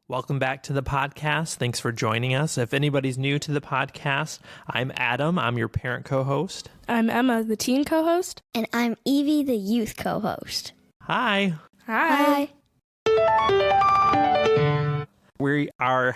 Welcome back to the podcast. Thanks for joining us. If anybody's new to the podcast, I'm Adam. I'm your parent co-host. I'm Emma, the teen co-host. And I'm Evie, the youth co-host. Hi. Hi. We are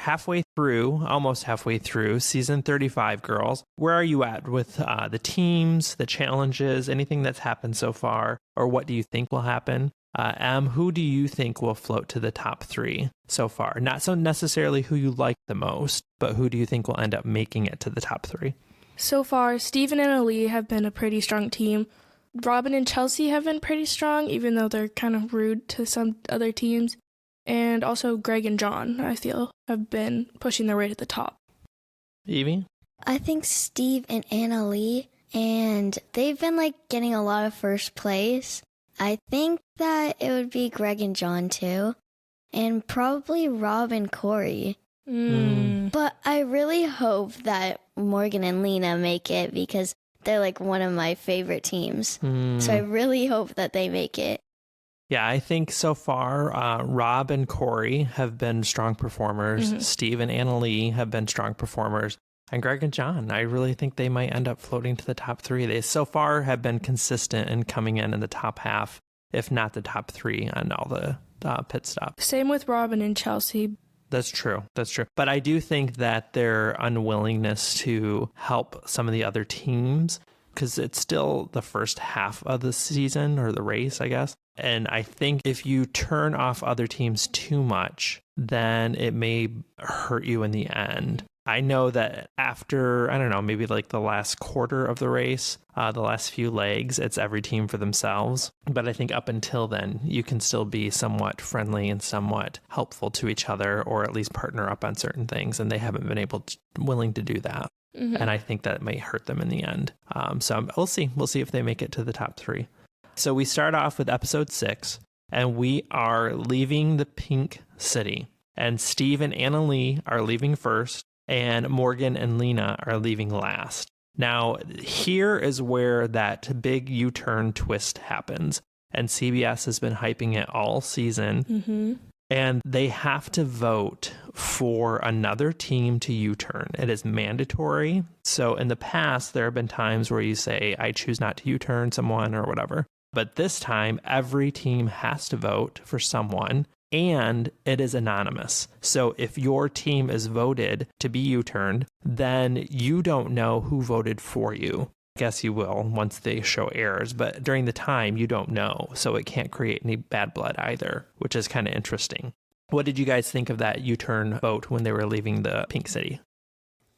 almost halfway through season 35, girls. Where are you at with the teams, the challenges, anything that's happened so far, or what do you think will happen? Em, who do you think will float to the top 3 so far? Not so necessarily who you like the most, but who do you think will end up making it to the top 3? So far, Steve and Annalie have been a pretty strong team. Robin and Chelsea have been pretty strong, even though they're kind of rude to some other teams. And also Greg and John, I feel, have been pushing their way to the top. Evie? I think Steve and Annalie, and they've been getting a lot of first place. I think that it would be Greg and John too, and probably Rob and Corey. But I really hope that Morgan and Lena make it because they're one of my favorite teams. So I really hope that they make it. Yeah, I think so far, Rob and Corey have been strong performers. Mm-hmm. Steve and Annalie have been strong performers. And Greg and John, I really think they might end up floating to the top 3. They so far have been consistent in coming in the top half, if not the top 3 on all the pit stops. Same with Robin and Chelsea. That's true. But I do think that their unwillingness to help some of the other teams, because it's still the first half of the season or the race, I guess. And I think if you turn off other teams too much, then it may hurt you in the end. I know that after, maybe the last quarter of the race, the last few legs, it's every team for themselves. But I think up until then, you can still be somewhat friendly and somewhat helpful to each other, or at least partner up on certain things. And they haven't been willing to do that. Mm-hmm. And I think that might hurt them in the end. So we'll see. We'll see if they make it to the top 3. So we start off with episode 6, and we are leaving the Pink City. And Steve and Annalie are leaving first, and Morgan and Lena are leaving last. Now, here is where that big U-turn twist happens. And CBS has been hyping it all season. Mm-hmm. And they have to vote for another team to U-turn. It is mandatory. So in the past, there have been times where you say, I choose not to U-turn someone or whatever. But this time, every team has to vote for someone, and it is anonymous. So if your team is voted to be U-turned, then you don't know who voted for you. I guess you will once they show errors, but during the time, you don't know. So it can't create any bad blood either, which is kind of interesting. What did you guys think of that U-turn vote when they were leaving the Pink City?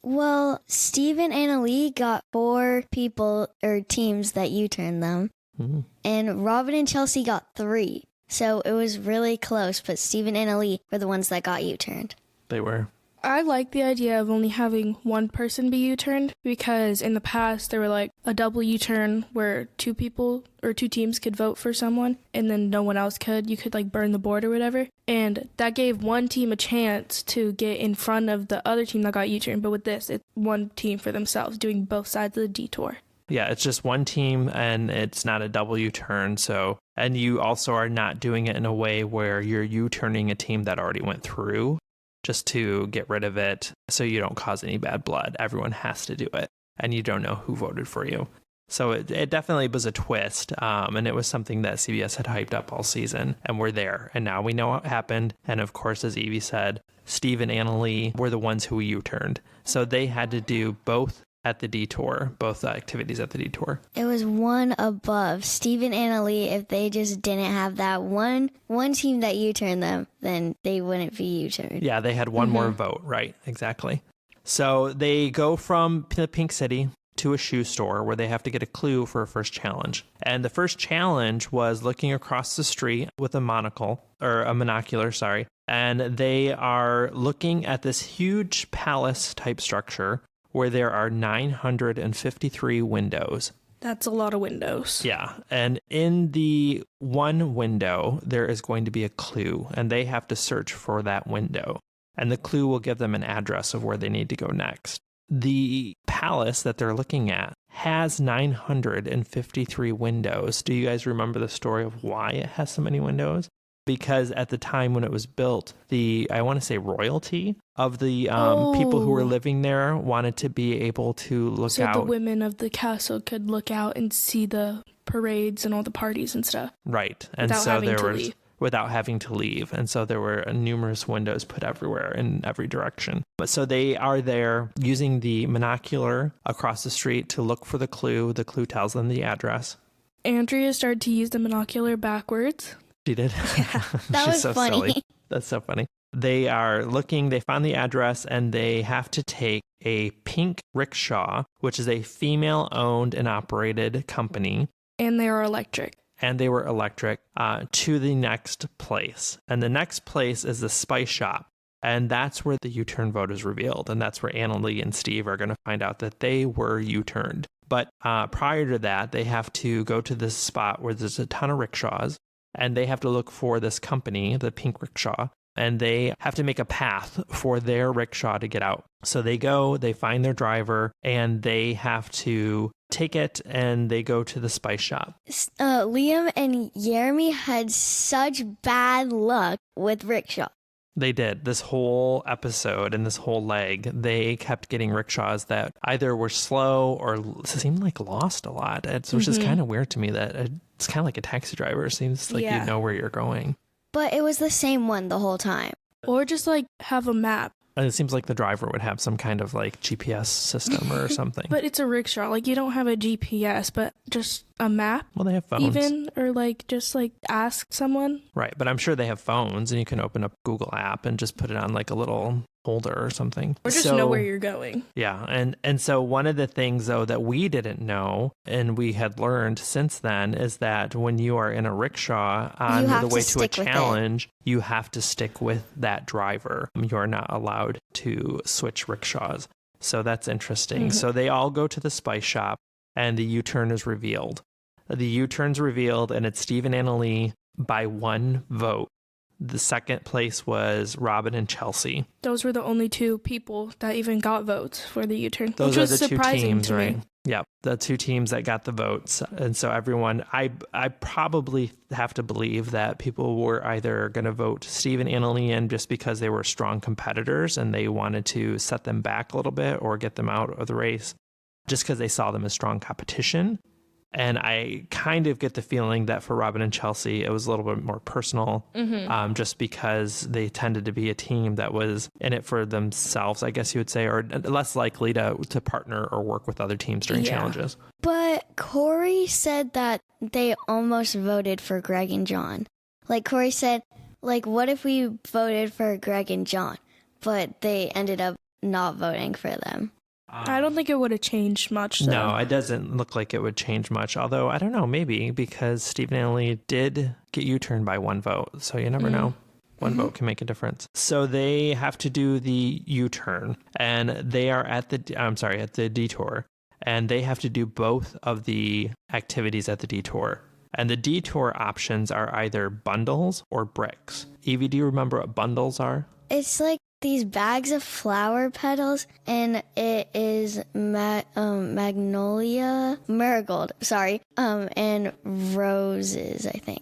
Well, Steve and Annalie got 4 people or teams that U-turned them. Mm-hmm. And Robin and Chelsea got 3. So it was really close, but Steve and Annalie were the ones that got U-turned. They were. I like the idea of only having one person be U-turned because in the past there were a double U-turn where 2 people or 2 teams could vote for someone and then no one else could. You could burn the board or whatever. And that gave one team a chance to get in front of the other team that got U-turned. But with this, it's one team for themselves doing both sides of the detour. Yeah, it's just one team and it's not a double U-turn. So, and you also are not doing it in a way where you're U-turning a team that already went through just to get rid of it so you don't cause any bad blood. Everyone has to do it and you don't know who voted for you. So it definitely was a twist. And it was something that CBS had hyped up all season and we're there. And now we know what happened. And of course, as Evie said, Steve and Annalie were the ones who U-turned. So they had to do both at the detour, both activities at the detour. It was one above. Steve and Annalie, if they just didn't have that one team that U-turned them, then they wouldn't be U-turned. Yeah, they had one more vote, right? Exactly. So they go from the Pink City to a shoe store where they have to get a clue for a first challenge. And the first challenge was looking across the street with a monocular, and they are looking at this huge palace type structure where there are 953 windows. That's a lot of windows. Yeah. And in the one window, there is going to be a clue, and they have to search for that window. And the clue will give them an address of where they need to go next. The palace that they're looking at has 953 windows. Do you guys remember the story of why it has so many windows? because at the time when it was built, I want to say royalty of the people who were living there wanted to be able to look out. So the women of the castle could look out and see the parades and all the parties and stuff. Right. And so without having to leave. And so there were numerous windows put everywhere in every direction. But so they are there using the monocular across the street to look for the clue. The clue tells them the address. Andrea started to use the monocular backwards. She did? Yeah, that was so funny. Silly. That's so funny. They are looking, they found the address, and they have to take a pink rickshaw, which is a female-owned and operated company. And they are electric. And they were electric, to the next place. And the next place is the Spice Shop. And that's where the U-turn vote is revealed. And that's where Annalee and Steve are going to find out that they were U-turned. But prior to that, they have to go to this spot where there's a ton of rickshaws. And they have to look for this company, the pink rickshaw. And they have to make a path for their rickshaw to get out. So they go, they find their driver, and they have to take it, and they go to the Spice Shop. Liam and Yeremi had such bad luck with rickshaw. They did. This whole episode and this whole leg, they kept getting rickshaws that either were slow or seemed like lost a lot, which is kind of weird to me. That it's kind of like a taxi driver. It seems like you know where you're going. But it was the same one the whole time. Or just like have a map. And it seems like the driver would have some kind of like GPS system or something. But it's a rickshaw. Like you don't have a GPS, but just a map. Well, they have phones. Even, or like just like ask someone. Right. But I'm sure they have phones and you can open up Google app and just put it on like a little holder or something. Or just know where you're going. Yeah. And so one of the things though that we didn't know and we had learned since then is that when you are in a rickshaw on the way to a challenge, you have to stick with that driver. You're not allowed to switch rickshaws. So that's interesting. So they all go to the Spice Shop and the U-turn is revealed. The U-turn's revealed and it's Steve and Annalee by one vote. The second place was Robin and Chelsea. Those were the only two people that even got votes for the U-turn. Those are the two teams, right? Yeah, the two teams that got the votes. And so everyone, I probably have to believe that people were either going to vote Steve and Annalee in just because they were strong competitors and they wanted to set them back a little bit or get them out of the race just because they saw them as strong competition. And I kind of get the feeling that for Robin and Chelsea, it was a little bit more personal, just because they tended to be a team that was in it for themselves, I guess you would say, or less likely to partner or work with other teams during challenges. But Corey said that they almost voted for Greg and John. Like Corey said, like, what if we voted for Greg and John? But they ended up not voting for them. I don't think it would have changed much, though. No, it doesn't look like it would change much. Although, I don't know, maybe because Steve and Annalee did get U-turned by one vote. So you never know. One vote can make a difference. So they have to do the U-turn and they are at the detour. And they have to do both of the activities at the detour. And the detour options are either bundles or bricks. Evie, do you remember what bundles are? It's like these bags of flower petals, and it is magnolia, marigold, and roses, I think.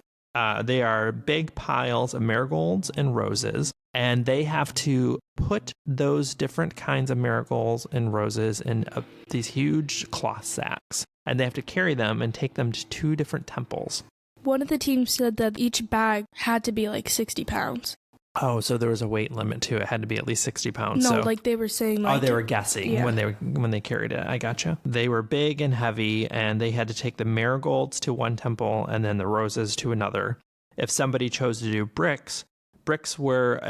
They are big piles of marigolds and roses, and they have to put those different kinds of marigolds and roses in these huge cloth sacks, and they have to carry them and take them to two different temples. One of the teams said that each bag had to be like 60 pounds. Oh, so there was a weight limit too. It had to be at least 60 pounds. No, like they were saying. Like, they were guessing when they carried it. I gotcha. They were big and heavy, and they had to take the marigolds to one temple and then the roses to another. If somebody chose to do bricks were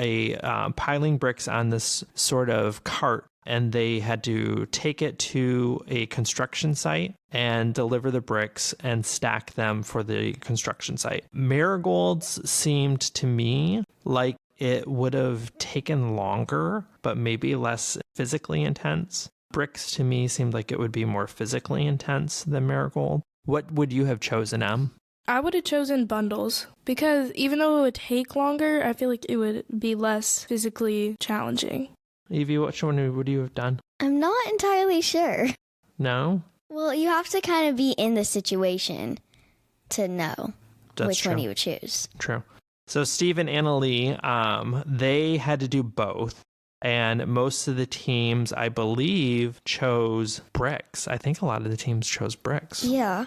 piling bricks on this sort of cart, and they had to take it to a construction site and deliver the bricks and stack them for the construction site. Marigolds seemed to me like it would have taken longer, but maybe less physically intense. Bricks to me seemed like it would be more physically intense than marigold. What would you have chosen, Em? I would have chosen bundles because even though it would take longer, I feel like it would be less physically challenging. Evie, which one would you have done? I'm not entirely sure. No? Well, you have to kind of be in the situation to know which one you would choose. True. So Steve and Annalee, they had to do both. And most of the teams, I believe, chose bricks. I think a lot of the teams chose bricks. Yeah.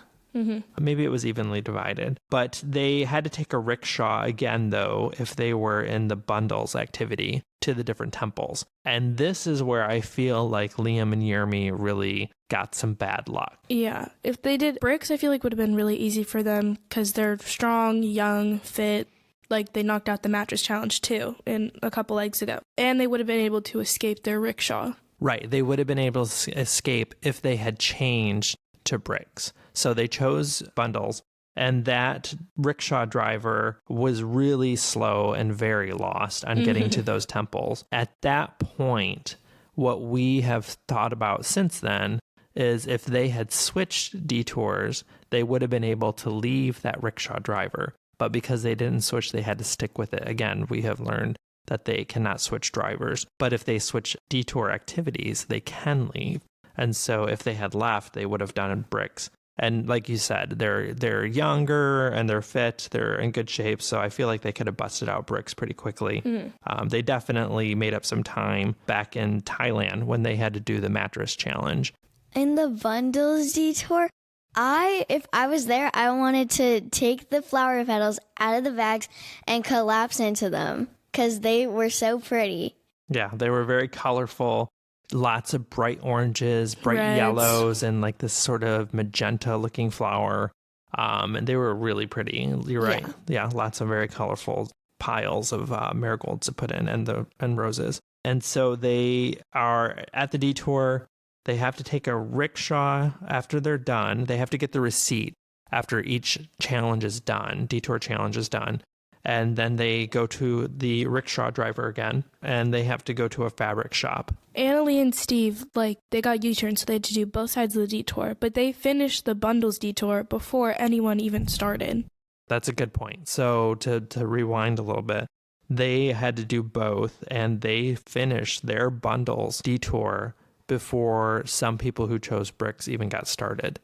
Maybe it was evenly divided. But they had to take a rickshaw again, though, if they were in the bundles activity to the different temples. And this is where I feel like Liam and Yeremi really got some bad luck. Yeah. If they did bricks, I feel like would have been really easy for them because they're strong, young, fit. Like they knocked out the mattress challenge too in a couple legs ago. And they would have been able to escape their rickshaw. Right. They would have been able to escape if they had changed to bricks. So they chose bundles. And that rickshaw driver was really slow and very lost on getting to those temples. At that point, what we have thought about since then is if they had switched detours, they would have been able to leave that rickshaw driver. But because they didn't switch, they had to stick with it. Again, we have learned that they cannot switch drivers. But if they switch detour activities, they can leave. And so if they had left, they would have done bricks. And like you said, they're younger and they're fit. They're in good shape. So I feel like they could have busted out bricks pretty quickly. They definitely made up some time back in Thailand when they had to do the mattress challenge. In the bundles detour, if I was there, I wanted to take the flower petals out of the bags and collapse into them because they were so pretty. Yeah, they were very colorful. Lots of bright oranges, bright Reds. yellows, and like this sort of magenta looking flower. And they were really pretty. You're right. Yeah, lots of very colorful piles of marigolds to put in and roses. And so they are at the detour. They have to take a rickshaw after they're done. They have to get the receipt after each challenge is done, detour challenge is done. And then they go to the rickshaw driver again, and they have to go to a fabric shop. Annalee and Steve, they got U-turns, so they had to do both sides of the detour. But they finished the bundles detour before anyone even started. That's a good point. So to rewind a little bit, they had to do both, and they finished their bundles detour before some people who chose bricks even got started,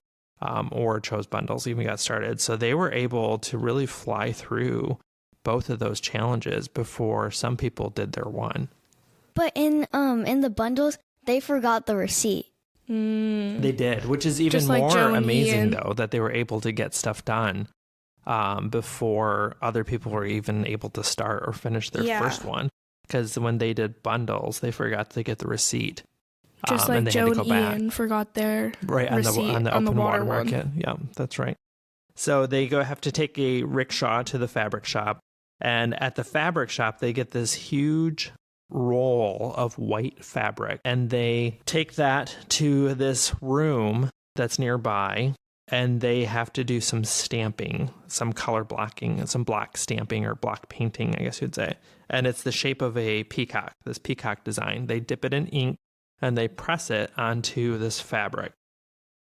or chose bundles even got started. So they were able to really fly through both of those challenges before some people did their one. But in the bundles, they forgot the receipt. They did, which is even more amazing, though, that they were able to get stuff done before other people were even able to start or finish their first one. Because when they did bundles, they forgot to get the receipt. Just like Joe and Ian forgot their receipt on the open water one. market. Yeah, that's right. So they have to take a rickshaw to the fabric shop. And at the fabric shop, they get this huge roll of white fabric. And they take that to this room that's nearby. And they have to do some stamping, some color blocking, some block stamping or block painting, I guess you'd say. And it's the shape of a peacock, this peacock design. They dip it in ink and they press it onto this fabric.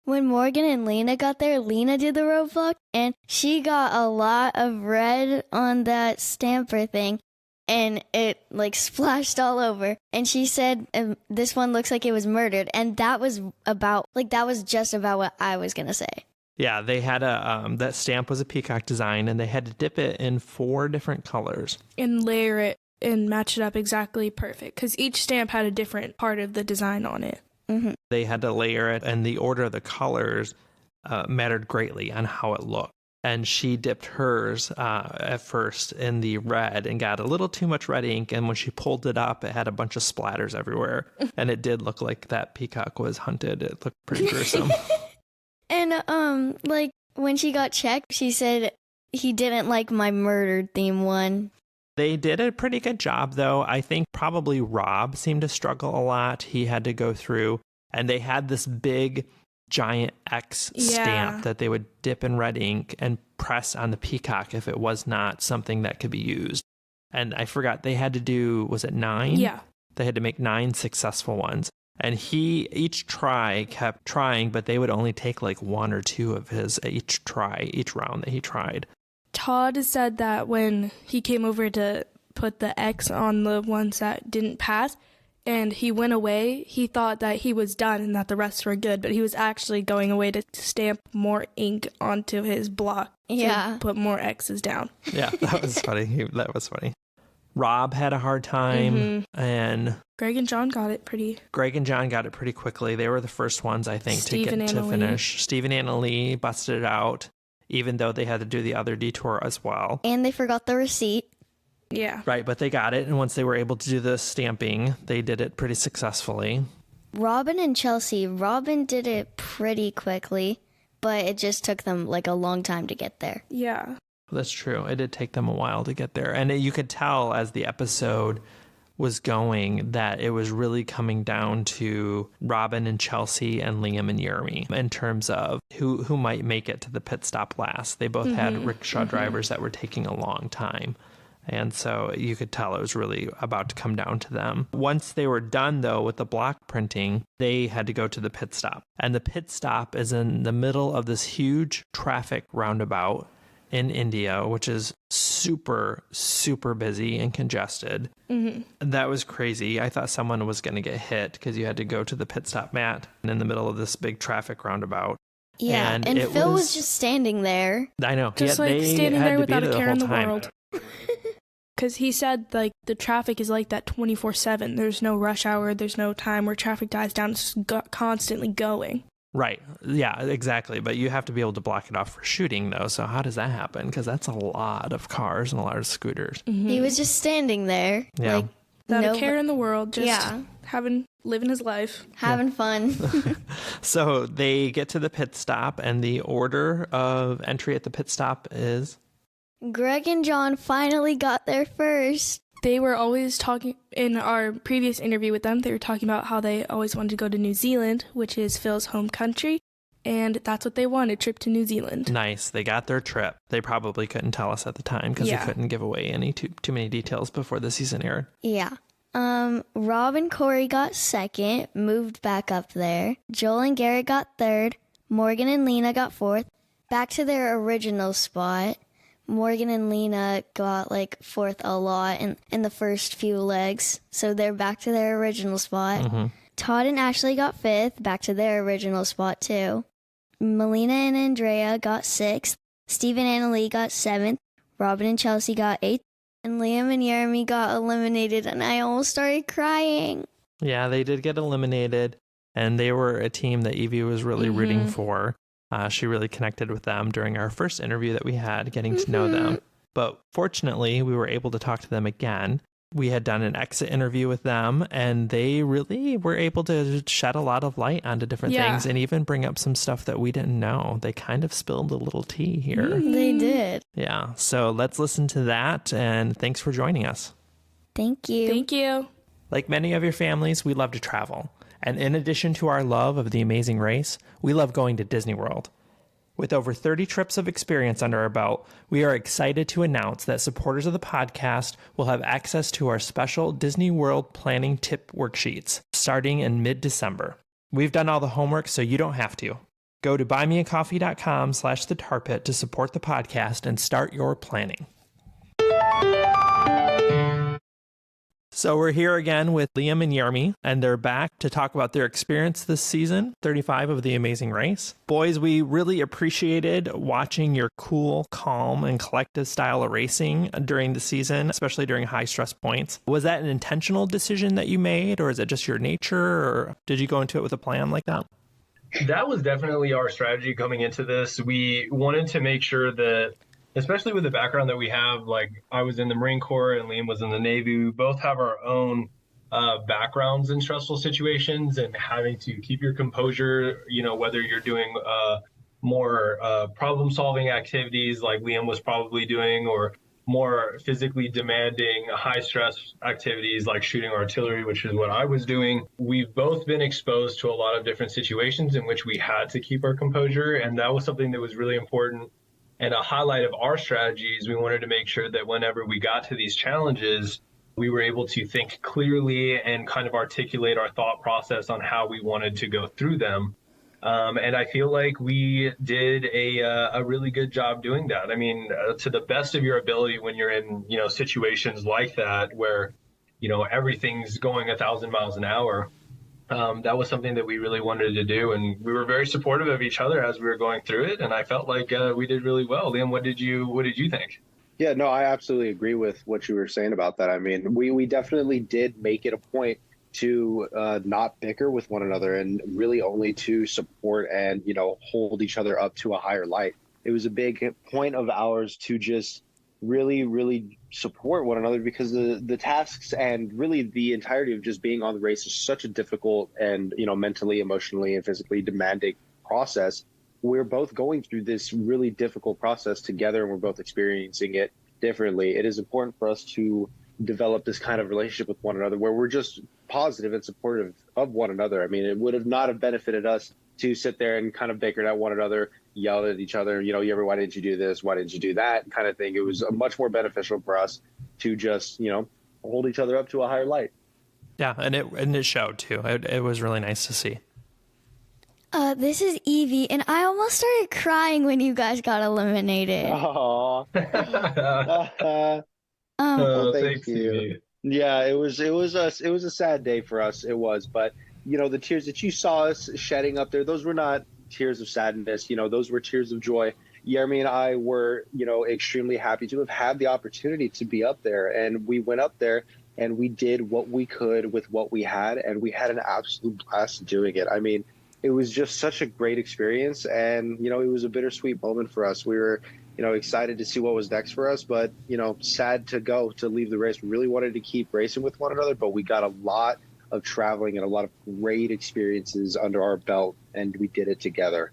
When Morgan and Lena got there, Lena did the roadblock, and she got a lot of red on that stamper thing, and it splashed all over. And she said, this one looks like it was murdered. And that was just about what I was going to say. Yeah, they had that stamp was a peacock design, and they had to dip it in 4 different colors. And layer it and match it up exactly perfect, because each stamp had a different part of the design on it. Mm-hmm. They had to layer it, and the order of the colors mattered greatly on how it looked. And she dipped hers at first in the red and got a little too much red ink. And when she pulled it up, it had a bunch of splatters everywhere. And it did look like that peacock was hunted. It looked pretty gruesome. And when she got checked, she said he didn't like my murdered theme one. They did a pretty good job, though. I think probably Rob seemed to struggle a lot. He had to go through, and they had this big, giant X stamp that they would dip in red ink and press on the peacock if it was not something that could be used. And I forgot, they had to do, was it 9? Yeah. They had to make 9 successful ones. And each try kept trying, but they would only take 1 or 2 of his each round that he tried. Todd said that when he came over to put the X on the ones that didn't pass, and he went away, he thought that he was done and that the rest were good, but he was actually going away to stamp more ink onto his block. Yeah. To put more X's down. Yeah, that was funny. That was funny. Rob had a hard time, and Greg and John got it pretty quickly. They were the first ones, I think, Steve and to Anna Lee. finish. Steve and Anna Lee busted it out, even though they had to do the other detour as well. And they forgot the receipt. Yeah. Right, but they got it, and once they were able to do the stamping, they did it pretty successfully. Robin and Chelsea. Robin did it pretty quickly, but it just took them like a long time to get there. Yeah. That's true. It did take them a while to get there. And you could tell as the episode was going that it was really coming down to Robin and Chelsea and Liam and Yeremi in terms of who might make it to the pit stop last. They both had rickshaw drivers that were taking a long time. And so you could tell it was really about to come down to them. Once they were done, though, with the block printing, they had to go to the pit stop. And the pit stop is in the middle of this huge traffic roundabout in India, which is super, super busy and congested. That was crazy. I thought someone was going to get hit because you had to go to the pit stop mat in the middle of this big traffic roundabout. Yeah, and Phil was just standing there. I know. Just standing there without a care in the world. Because he said, like, the traffic is like that 24/7. There's no rush hour. There's no time where traffic dies down. It's just constantly going. Right. Yeah, exactly. But you have to be able to block it off for shooting, though. So how does that happen? Because that's a lot of cars and a lot of scooters. He was just standing there. Yeah. Like, Without a care in the world. Just living his life. Having fun. So they get to the pit stop, and the order of entry at the pit stop is... Greg and John finally got there first. They were always talking, in our previous interview with them, they were talking about how they always wanted to go to New Zealand, which is Phil's home country, and that's what they wanted, a trip to New Zealand. Nice. They got their trip. They probably couldn't tell us at the time because we couldn't give away any too many details before the season aired. Yeah. Rob and Corey got second, moved back up there. Joel and Garrett got third. Morgan and Lena got fourth, back to their original spot. Morgan and Lena got like fourth a lot in the first few legs, so they're back to their original spot. Todd and Ashley got fifth, back to their original spot too. Melina and Andrea got sixth. Steve and Annalie got seventh. Robin and Chelsea got eighth. And Liam and Yeremi got eliminated, and I almost started crying. Yeah, they did get eliminated, and they were a team that Evie was really rooting for. She really connected with them during our first interview that we had, getting to know them. But fortunately, we were able to talk to them again. We had done an exit interview with them, and they really were able to shed a lot of light onto different things and even bring up some stuff that we didn't know. They kind of spilled a little tea here. They did. Yeah. So let's listen to that, and thanks for joining us. Thank you. Thank you. Like many of your families, we love to travel. And in addition to our love of The Amazing Race, we love going to Disney World. With over 30 trips of experience under our belt, we are excited to announce that supporters of the podcast will have access to our special Disney World planning tip worksheets starting in mid-December. We've done all the homework, so you don't have to. Go to buymeacoffee.com/thetarpit to support the podcast and start your planning. So we're here again with Liam and Yeremi, and they're back to talk about their experience this season, 35 of The Amazing Race. Boys, we really appreciated watching your cool, calm, and collective style of racing during the season, especially during high stress points. Was that an intentional decision that you made, or is it just your nature, or did you go into it with a plan like that? That was definitely our strategy coming into this. We wanted to make sure that, especially with the background that we have, like I was in the Marine Corps and Liam was in the Navy, we both have our own backgrounds in stressful situations, and having to keep your composure, you know, whether you're doing more problem-solving activities like Liam was probably doing, or more physically demanding high-stress activities like shooting artillery, which is what I was doing. We've both been exposed to a lot of different situations in which we had to keep our composure, and that was something that was really important. And a highlight of our strategies, we wanted to make sure that whenever we got to these challenges, we were able to think clearly and kind of articulate our thought process on how we wanted to go through them. And I feel like we did a really good job doing that. I mean, to the best of your ability when you're in, you know, situations like that where everything's going 1,000 miles an hour. That was something that we really wanted to do, and we were very supportive of each other as we were going through it. And I felt like we did really well. Liam, what did you think? Yeah, no, I absolutely agree with what you were saying about that. I mean, we definitely did make it a point to not bicker with one another and really only to support and, hold each other up to a higher light. It was a big point of ours to just really, really support one another because the tasks and really the entirety of just being on the race is such a difficult and, mentally, emotionally, and physically demanding process. We're both going through this really difficult process together and we're both experiencing it differently. It is important for us to develop this kind of relationship with one another where we're just positive and supportive of one another. I mean, it would have not have benefited us to sit there and kind of bicker at one another, yell at each other, why didn't you do this? Why didn't you do that? Kind of thing. It was much more beneficial for us to just, hold each other up to a higher light. Yeah, and it showed too. It was really nice to see. This is Evie, and I almost started crying when you guys got eliminated. Aww. Thank you. Evie. Yeah, it was a sad day for us. It was, but the tears that you saw us shedding up there, those were not tears of sadness. Those were tears of joy. Yeremi and I were, extremely happy to have had the opportunity to be up there, and we went up there and we did what we could with what we had, and we had an absolute blast doing it. I mean, it was just such a great experience, and it was a bittersweet moment for us. We were excited to see what was next for us, but sad to leave the race. We really wanted to keep racing with one another, but we got a lot of traveling and a lot of great experiences under our belt, and we did it together.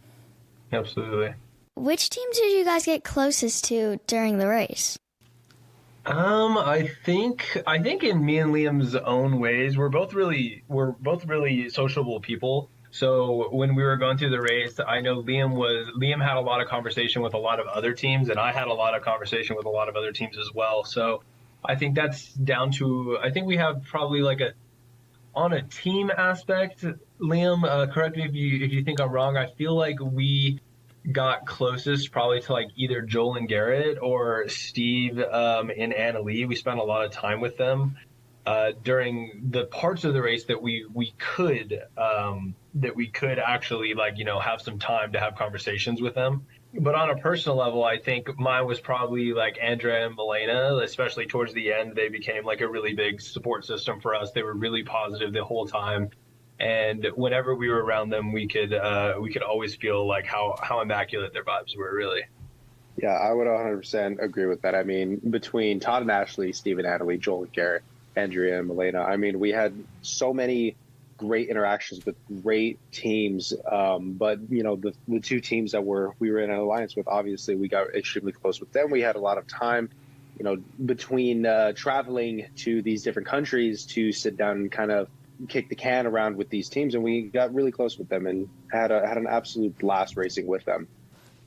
Absolutely. Which teams did you guys get closest to during the race? I think in me and Liam's own ways, we're both really sociable people. So when we were going through the race, I know Liam had a lot of conversation with a lot of other teams, and I had a lot of conversation with a lot of other teams as well. So I think that's down to, I think we have probably on a team aspect, Liam, correct me if you think I'm wrong. I feel like we got closest probably to either Joel and Garrett or Steve and Anna Lee. We spent a lot of time with them during the parts of the race that we could actually have some time to have conversations with them. But on a personal level, I think mine was probably Andrea and Milena, especially towards the end. They became a really big support system for us. They were really positive the whole time. And whenever we were around them, we could always feel how immaculate their vibes were, really. Yeah, I would 100% agree with that. I mean, between Todd and Ashley, Steve and Natalie, Joel and Garrett, Andrea and Milena, I mean, we had so many great interactions with great teams. But, the two teams that we were in an alliance with, obviously, we got extremely close with them. We had a lot of time, between traveling to these different countries to sit down and kind of kick the can around with these teams, and we got really close with them and had an absolute blast racing with them.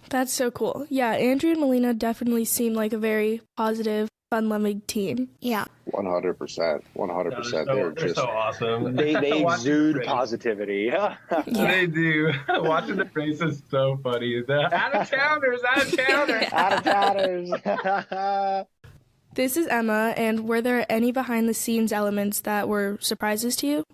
That's so cool. Yeah, Andrew and Melina definitely seem like a very positive, fun-loving team. Yeah. 100%. 100%. They're so awesome. They exude positivity. Yeah. They do. Watching the race is so funny. The out-of-towners. Out-of-towners. This is Emma, and were there any behind-the-scenes elements that were surprises to you?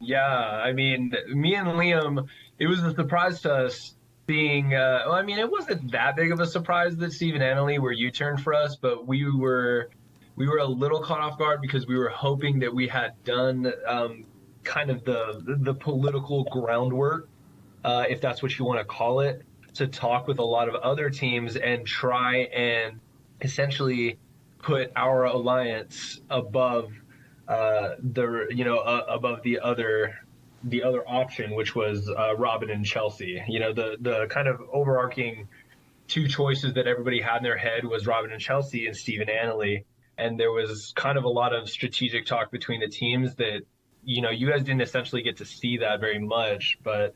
Yeah, I mean, me and Liam, it was a surprise to us being, it wasn't that big of a surprise that Steve and Annalie were U-turned for us, but we were a little caught off guard because we were hoping that we had done kind of the political groundwork, if that's what you want to call it, to talk with a lot of other teams and try and essentially put our alliance above above the other option, which was Robin and Chelsea. The kind of overarching two choices that everybody had in their head was Robin and Chelsea and Steve and Annalie. And there was kind of a lot of strategic talk between the teams that, you guys didn't essentially get to see that very much, but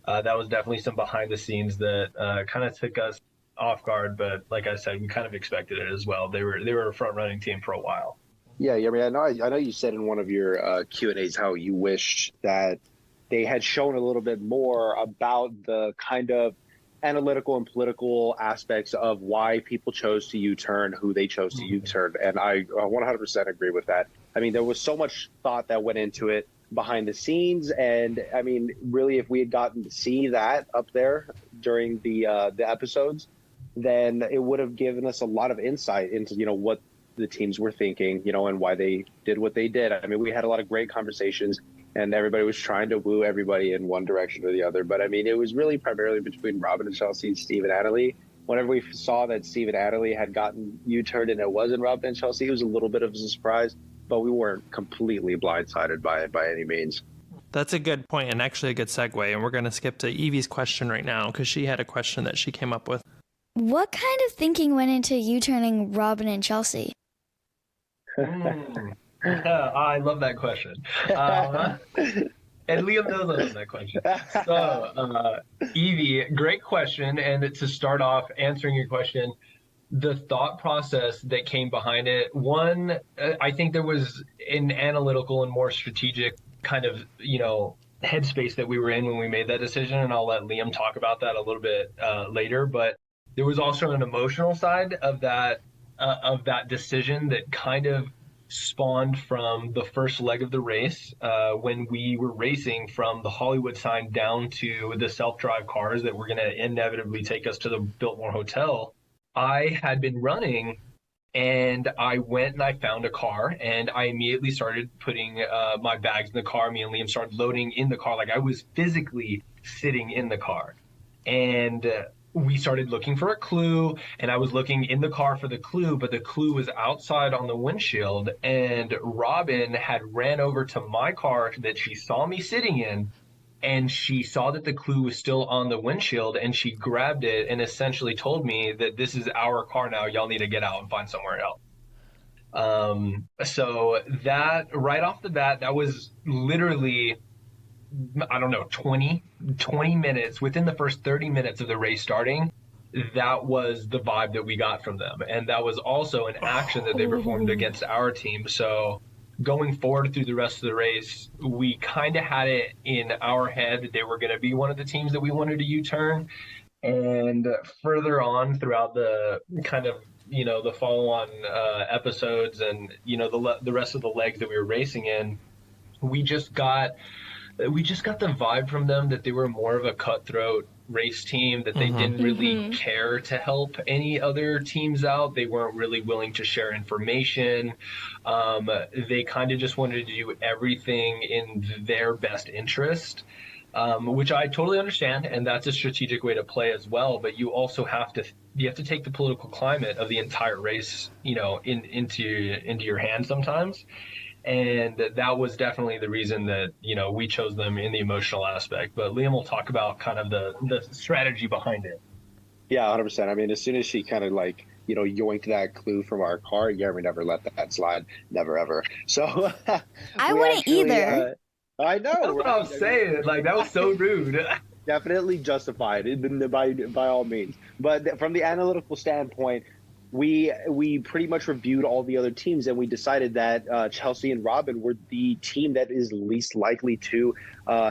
that was definitely some behind the scenes that kind of took us off guard. But like I said, we kind of expected it as well. They were a front running team for a while. Yeah, I mean, I know you said in one of your Q&As how you wished that they had shown a little bit more about the kind of analytical and political aspects of why people chose to U-turn, who they chose to U-turn. And I 100% agree with that. I mean, there was so much thought that went into it behind the scenes. And I mean, really, if we had gotten to see that up there during the episodes, then it would have given us a lot of insight into, what the teams were thinking, and why they did what they did. I mean, we had a lot of great conversations and everybody was trying to woo everybody in one direction or the other. But I mean, it was really primarily between Robin and Chelsea and Steve and Annalie. Whenever we saw that Steve and Annalie had gotten U-turned and it wasn't Robin and Chelsea, it was a little bit of a surprise, but we weren't completely blindsided by it by any means. That's a good point and actually a good segue. And we're going to skip to Evie's question right now because she had a question that she came up with. What kind of thinking went into U-turning Robin and Chelsea? I love that question. And Liam knows I love that question. So, Evie, great question. And to start off answering your question, the thought process that came behind it, one, I think there was an analytical and more strategic kind of, headspace that we were in when we made that decision. And I'll let Liam talk about that a little bit later. But there was also an emotional side of that decision that kind of spawned from the first leg of the race when we were racing from the Hollywood sign down to the self-drive cars that were going to inevitably take us to the Biltmore Hotel. I had been running and I went and I found a car and I immediately started putting my bags in the car. Me and Liam started loading in the car like I was physically sitting in the car. And we started looking for a clue, and I was looking in the car for the clue, but the clue was outside on the windshield, and Robin had ran over to my car that she saw me sitting in, and she saw that the clue was still on the windshield, and she grabbed it and essentially told me that this is our car now, y'all need to get out and find somewhere else. So that, right off the bat, that was literally, I don't know, 20 minutes within the first 30 minutes of the race starting. That was the vibe that we got from them. And that was also an action that they performed against our team. So going forward through the rest of the race, we kind of had it in our head that they were going to be one of the teams that we wanted to U-turn. And further on throughout the kind of, the follow-on episodes and, the rest of the legs that we were racing in, we just got the vibe from them that they were more of a cutthroat race team, that they didn't really care to help any other teams out. They weren't really willing to share information. They kind of just wanted to do everything in their best interest, which I totally understand. And that's a strategic way to play as well. But you also have to take the political climate of the entire race, into your hands sometimes. And that was definitely the reason that, we chose them in the emotional aspect. But Liam will talk about kind of the strategy behind it. Yeah, 100%. I mean, as soon as she kind of yoinked that clue from our car, Yeremi never let that slide. Never, ever. So I wouldn't either. I know. That's what I was saying. Like, that was so rude. Definitely justified by all means. But from the analytical standpoint, we pretty much reviewed all the other teams, and we decided that Chelsea and Robin were the team that is least likely to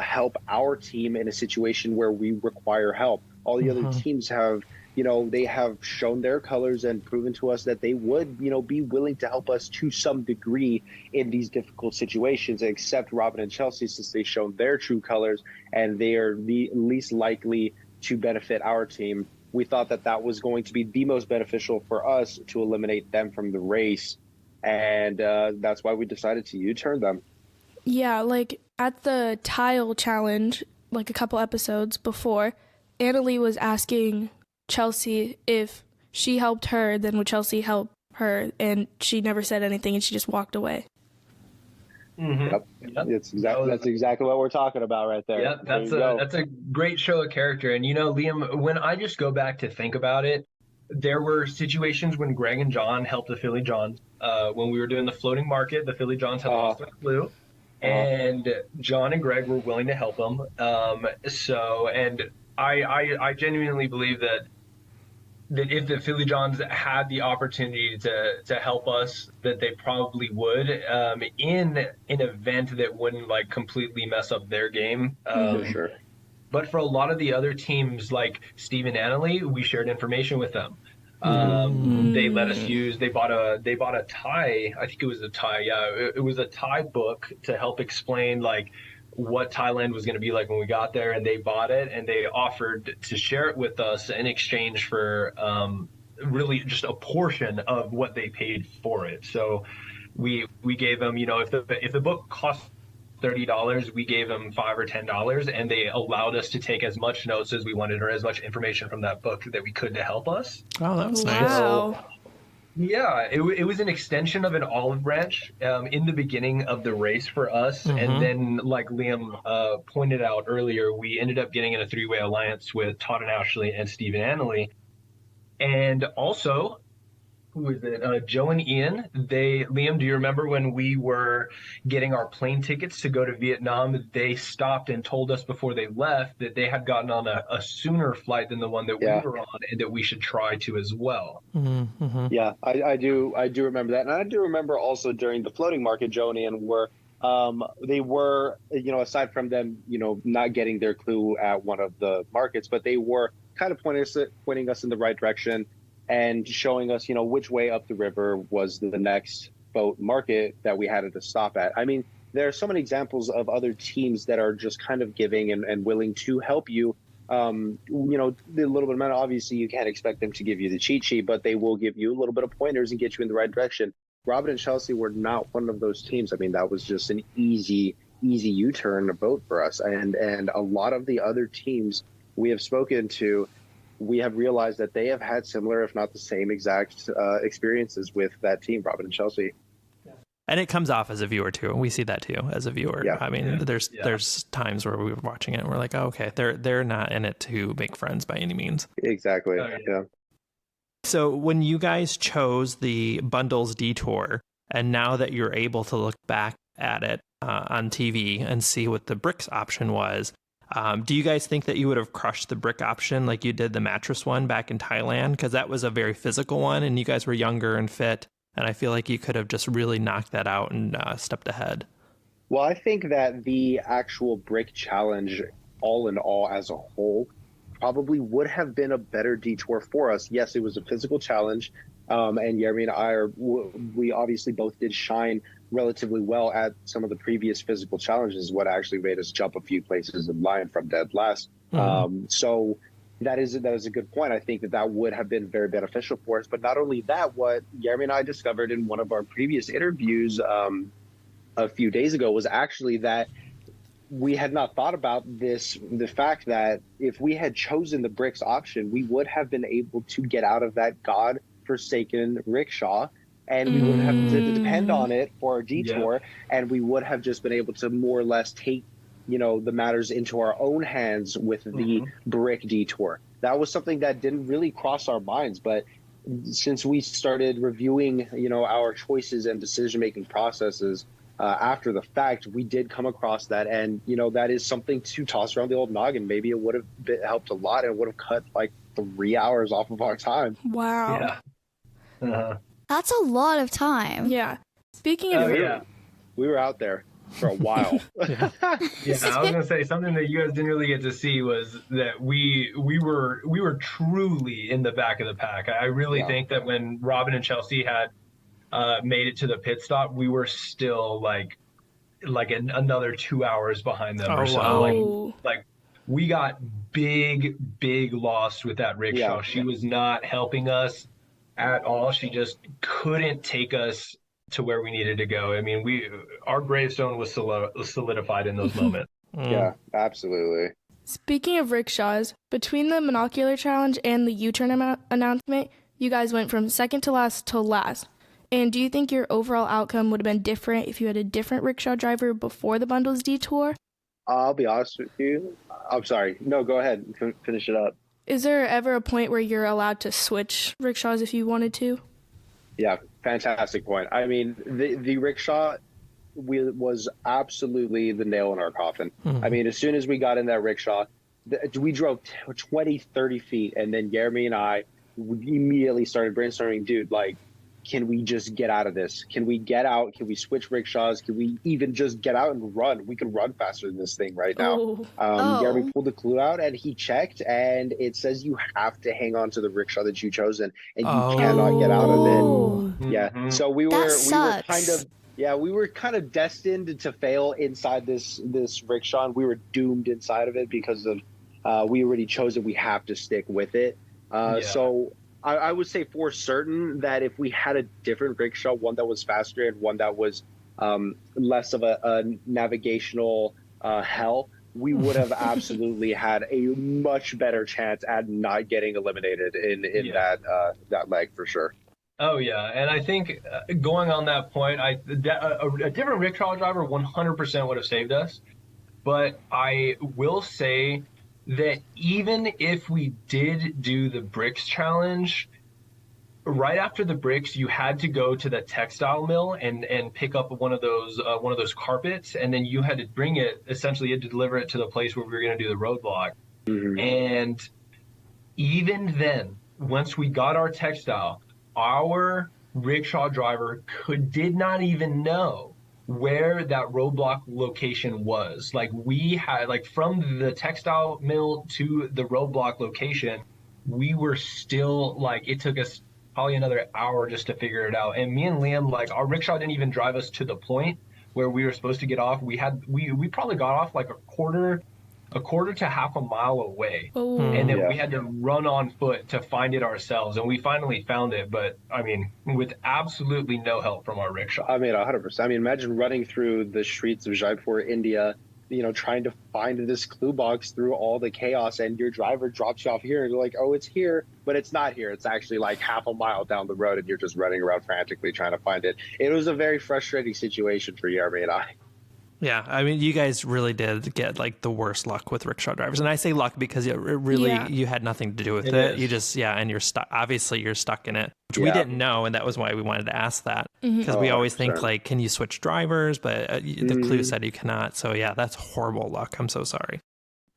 help our team in a situation where we require help. All the other teams have, they have shown their colors and proven to us that they would, be willing to help us to some degree in these difficult situations, except Robin and Chelsea, since they've shown their true colors and they are the least likely to benefit our team. We thought that was going to be the most beneficial for us to eliminate them from the race. And that's why we decided to U-turn them. Yeah, like at the tile challenge, like a couple episodes before, Annalie was asking Chelsea if she helped her, then would Chelsea help her? And she never said anything and she just walked away. Yep. That's exactly what we're talking about right there. Yeah, that's a great show of character. And Liam, when I just go back to think about it, there were situations when Greg and John helped the Philly Johns. When we were doing the floating market, the Philly Johns had lost their clue, and John and Greg were willing to help them. And I genuinely believe that if the Philly Johns had the opportunity to help us, that they probably would, in an event that wouldn't completely mess up their game. For sure. But for a lot of the other teams, like Steve and Annalie, we shared information with them. They let us use. They bought a Thai. I think it was a Thai. Yeah, it was a Thai book to help explain like what Thailand was going to be like when we got there, and they bought it and they offered to share it with us in exchange for really just a portion of what they paid for it. So we gave them, if the book cost $30, we gave them $5 or $10, and they allowed us to take as much notes as we wanted or as much information from that book that we could to help us. Oh, that was nice. Wow. Yeah, it was an extension of an olive branch in the beginning of the race for us. And then, like Liam pointed out earlier, we ended up getting in a three-way alliance with Todd and Ashley and Steve and Annalie. And also, who is it? Joe and Ian. Liam, do you remember when we were getting our plane tickets to go to Vietnam? They stopped and told us before they left that they had gotten on a sooner flight than the one that we were on, and that we should try to as well. Yeah, I do remember that, and I do remember also during the floating market, Joe and Ian were. They were, aside from them, not getting their clue at one of the markets, but they were kind of pointing us in the right direction and showing us, which way up the river was the next boat market that we had to stop at. I mean, there are so many examples of other teams that are just kind of giving and willing to help you. The little bit of money, obviously you can't expect them to give you the cheat sheet, but they will give you a little bit of pointers and get you in the right direction. Robin and Chelsea were not one of those teams. I mean, that was just an easy U-turn boat for us. And a lot of the other teams we have spoken to, we have realized that they have had similar, if not the same exact experiences with that team, Robin and Chelsea. And it comes off as a viewer too. We see that too as a viewer. Yeah. I mean, there's times where we were watching it and we're like, oh, okay, they're not in it to make friends by any means. Exactly. Yeah. So when you guys chose the bundles detour, and now that you're able to look back at it on TV and see what the bricks option was, do you guys think that you would have crushed the brick option like you did the mattress one back in Thailand? Because that was a very physical one and you guys were younger and fit. And I feel like you could have just really knocked that out and stepped ahead. Well, I think that the actual brick challenge, all in all, as a whole, probably would have been a better detour for us. Yes, it was a physical challenge. And Yeremi and we obviously both did shine relatively well at some of the previous physical challenges, what actually made us jump a few places in line from dead last. So that is a good point. I think that would have been very beneficial for us. But not only that, what Yeremi and I discovered in one of our previous interviews a few days ago was actually that we had not thought about the fact that if we had chosen the bricks option, we would have been able to get out of that God-forsaken rickshaw, and we wouldn't have to depend on it for our detour, and we would have just been able to more or less take, the matters into our own hands with the brick detour. That was something that didn't really cross our minds, but since we started reviewing, our choices and decision-making processes after the fact, we did come across that, and that is something to toss around the old noggin. Maybe it would have helped a lot, and it would have cut like 3 hours off of our time. Wow. Yeah. That's a lot of time. Yeah. Speaking of We were out there for a while. Yeah, I was gonna say something that you guys didn't really get to see was that we were truly in the back of the pack. I really think that when Robin and Chelsea had made it to the pit stop, we were still like another 2 hours behind them or so. Wow. Like we got big lost with that rickshaw. She was not helping us at all. She just couldn't take us to where we needed to go. I mean, our gravestone was solidified in those moments. Yeah, absolutely. Speaking of rickshaws, between the monocular challenge and the U-turn announcement, you guys went from second to last. And do you think your overall outcome would have been different if you had a different rickshaw driver before the bundles detour? I'll be honest with you. I'm sorry. No, go ahead. Finish it up. Is there ever a point where you're allowed to switch rickshaws if you wanted to? Yeah, fantastic point. I mean, the rickshaw was absolutely the nail in our coffin. I mean, as soon as we got in that rickshaw, we drove 20, 30 feet, and then Yeremi and I immediately started brainstorming, dude, like, can we just get out of this? Can we get out? Can we switch rickshaws? Can we even just get out and run? We can run faster than this thing right now. Yeremi pulled the clue out and he checked, and it says you have to hang on to the rickshaw that you chose, and you cannot get out of it. Yeah. So we were kind of destined to fail inside this rickshaw, and we were doomed inside of it because of we already chose it. We have to stick with it. So I would say for certain that if we had a different rickshaw, one that was faster and one that was less of a navigational hell, we would have absolutely had a much better chance at not getting eliminated in that leg for sure. Oh yeah, and I think going on that point, a different rickshaw driver 100% would have saved us. But I will say that even if we did do the bricks challenge, right after the bricks, you had to go to the textile mill and pick up one of those carpets, and then you had to bring it. Essentially, you had to deliver it to the place where we were going to do the roadblock. And even then, once we got our textile, our rickshaw driver did not even know where that roadblock location was. Like we had, like from the textile mill to the roadblock location, we were still like, it took us probably another hour just to figure it out. And me and Liam, like our rickshaw didn't even drive us to the point where we were supposed to get off. We probably got off like a quarter to half a mile away. And then we had to run on foot to find it ourselves. And we finally found it, but I mean, with absolutely no help from our rickshaw. I mean, 100%. I mean, imagine running through the streets of Jaipur, India, trying to find this clue box through all the chaos, and your driver drops you off here and you're like, oh, it's here, but it's not here. It's actually like half a mile down the road and you're just running around frantically trying to find it. It was a very frustrating situation for Yeremi and I. Yeah, I mean, you guys really did get like the worst luck with rickshaw drivers, and I say luck because it really you had nothing to do with it. You just and you're stuck. Obviously, you're stuck in it, which we didn't know, and that was why we wanted to ask that because we always think like, can you switch drivers? But the clue said you cannot. So yeah, that's horrible luck. I'm so sorry.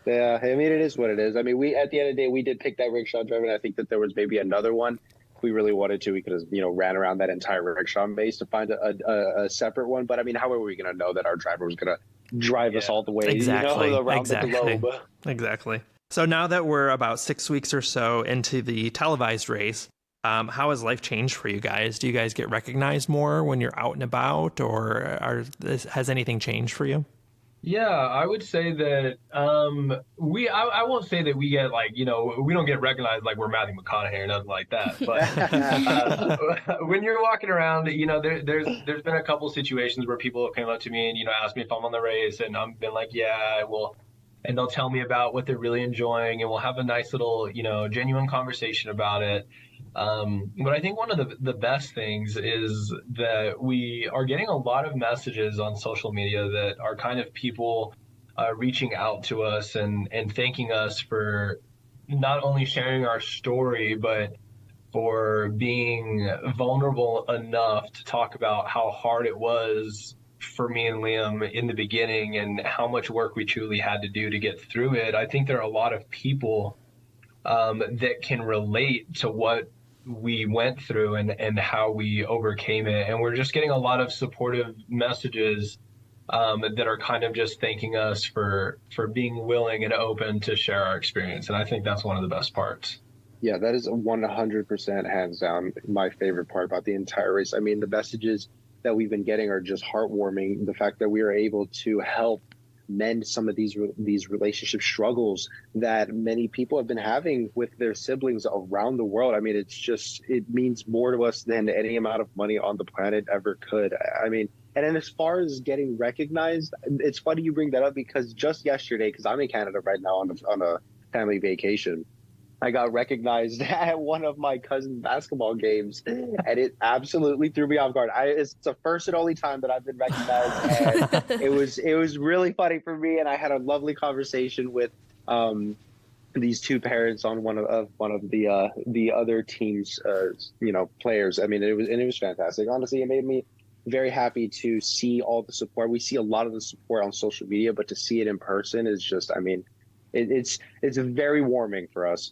Yeah, I mean, it is what it is. I mean, we at the end of the day we did pick that rickshaw driver, and I think that there was maybe another one. If we really wanted to, we could have, ran around that entire rickshaw base to find a separate one. But I mean, how are we going to know that our driver was going to drive us all the way around the globe? Exactly. So now that we're about 6 weeks or so into the televised race, how has life changed for you guys? Do you guys get recognized more when you're out and about, or has anything changed for you? Yeah, I would say that I won't say that we get like, we don't get recognized like we're Matthew McConaughey or nothing like that. But when you're walking around, there's been a couple situations where people have come up to me and, asked me if I'm on the race, and I've been like, yeah, well, and they'll tell me about what they're really enjoying, and we'll have a nice little, genuine conversation about it. But I think one of the best things is that we are getting a lot of messages on social media that are kind of people reaching out to us and thanking us for not only sharing our story, but for being vulnerable enough to talk about how hard it was for me and Liam in the beginning and how much work we truly had to do to get through it. I think there are a lot of people that can relate to what we went through and how we overcame it. And we're just getting a lot of supportive messages that are kind of just thanking us for being willing and open to share our experience. And I think that's one of the best parts. Yeah, that is 100% hands down my favorite part about the entire race. I mean, the messages that we've been getting are just heartwarming. The fact that we are able to help mend some of these relationship struggles that many people have been having with their siblings around the world. I mean, it means more to us than any amount of money on the planet ever could. I mean, and then as far as getting recognized, it's funny you bring that up because just yesterday, because I'm in Canada right now on a family vacation, I got recognized at one of my cousin's basketball games, and it absolutely threw me off guard. It's the first and only time that I've been recognized, and it was really funny for me. And I had a lovely conversation with these two parents on one of the other team's players. I mean, it was fantastic. Honestly, it made me very happy to see all the support. We see a lot of the support on social media, but to see it in person is just, I mean, it's very warming for us.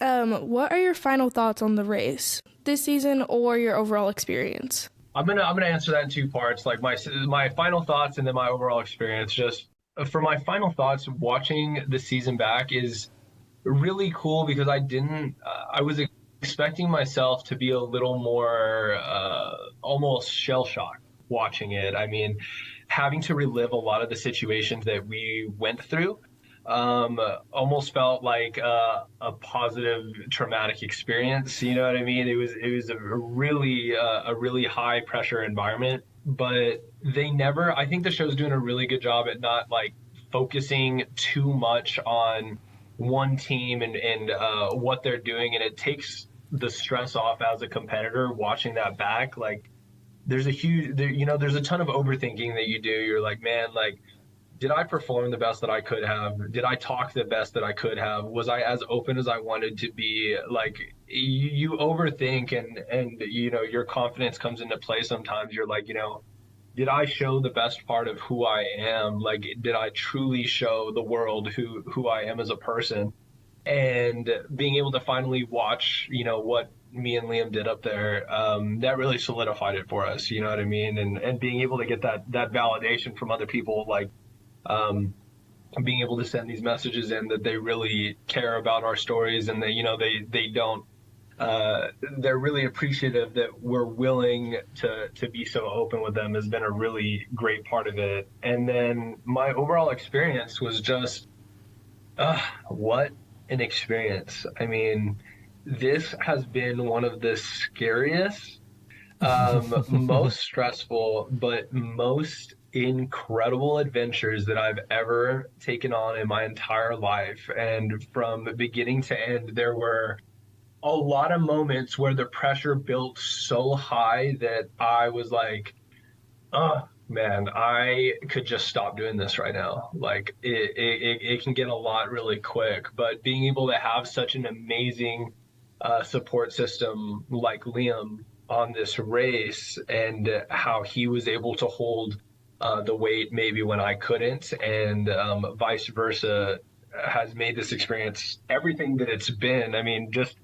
What are your final thoughts on the race this season or your overall experience? I'm gonna answer that in two parts, like my final thoughts and then my overall experience. Just for my final thoughts, watching the season back is really cool because I was expecting myself to be a little more almost shell shocked watching it. I mean, having to relive a lot of the situations that we went through almost felt like a positive traumatic experience. You know what I mean? It was a really high pressure environment, but I think the show's doing a really good job at not like focusing too much on one team and what they're doing, and it takes the stress off as a competitor watching that back. Like there's a ton of overthinking that you do. You're like, man, like, did I perform the best that I could have? Did I talk the best that I could have? Was I as open as I wanted to be? Like you overthink and your confidence comes into play sometimes. You're like, did I show the best part of who I am? Like, did I truly show the world who I am as a person? And being able to finally watch, what me and Liam did up there, that really solidified it for us. You know what I mean? And being able to get that validation from other people, like, being able to send these messages in that they really care about our stories and they don't they're really appreciative that we're willing to be so open with them has been a really great part of it. And then my overall experience was just what an experience. I mean, this has been one of the scariest, most stressful, but most incredible adventures that I've ever taken on in my entire life. And from beginning to end, there were a lot of moments where the pressure built so high that I was like, oh man, I could just stop doing this right now. Like it can get a lot really quick, but being able to have such an amazing support system like Liam on this race and how he was able to hold the weight maybe when I couldn't, and vice versa, has made this experience everything that it's been. I mean, just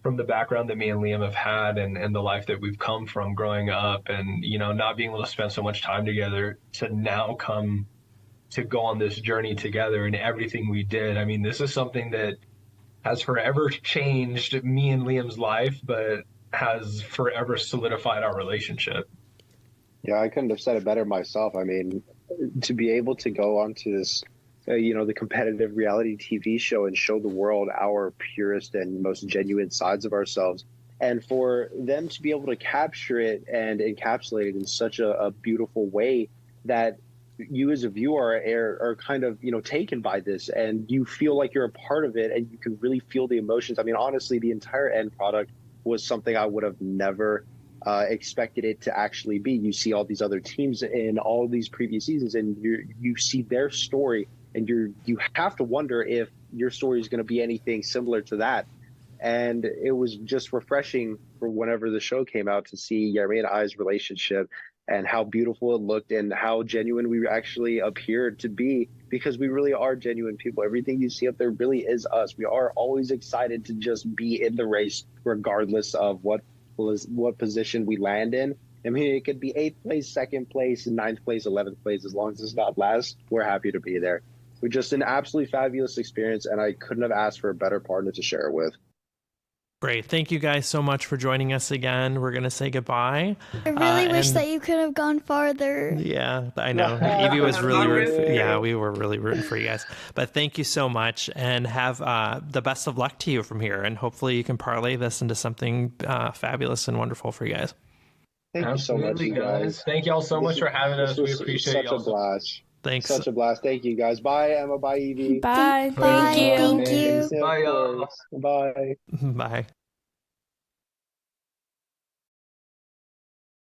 from the background that me and Liam have had and the life that we've come from growing up and, not being able to spend so much time together to now come to go on this journey together and everything we did. I mean, this is something that has forever changed me and Liam's life, but has forever solidified our relationship. Yeah, I couldn't have said it better myself. I mean, to be able to go onto this, the competitive reality TV show and show the world our purest and most genuine sides of ourselves, and for them to be able to capture it and encapsulate it in such a beautiful way that you as a viewer are kind of, taken by this and you feel like you're a part of it and you can really feel the emotions. I mean, honestly, the entire end product was something I would have never expected it to actually be. You see all these other teams in all these previous seasons and you see their story and you have to wonder if your story is going to be anything similar to that. And it was just refreshing for whenever the show came out to see Yeremi and I's relationship and how beautiful it looked and how genuine we actually appeared to be, because we really are genuine people. Everything you see up there really is us. We are always excited to just be in the race, regardless of what position we land in. I mean, it could be 8th place, 2nd place, 9th place, 11th place. As long as it's not last, we're happy to be there. We're just an absolutely fabulous experience, and I couldn't have asked for a better partner to share it with. Great. Thank you guys so much for joining us again. We're going to say goodbye. I really wish that you could have gone farther. Yeah, I know. Evie was really rooting. Yeah, we were really rooting for you guys. But thank you so much, and have the best of luck to you from here. And hopefully you can parlay this into something fabulous and wonderful for you guys. Thank you so much, you guys. Thank you all so much for having us. We appreciate such a blast. Thanks. Such a blast. Thank you, guys. Bye, Emma. Bye, Evie. Bye. Bye. Thank you. Bye, y'all. Bye. Bye.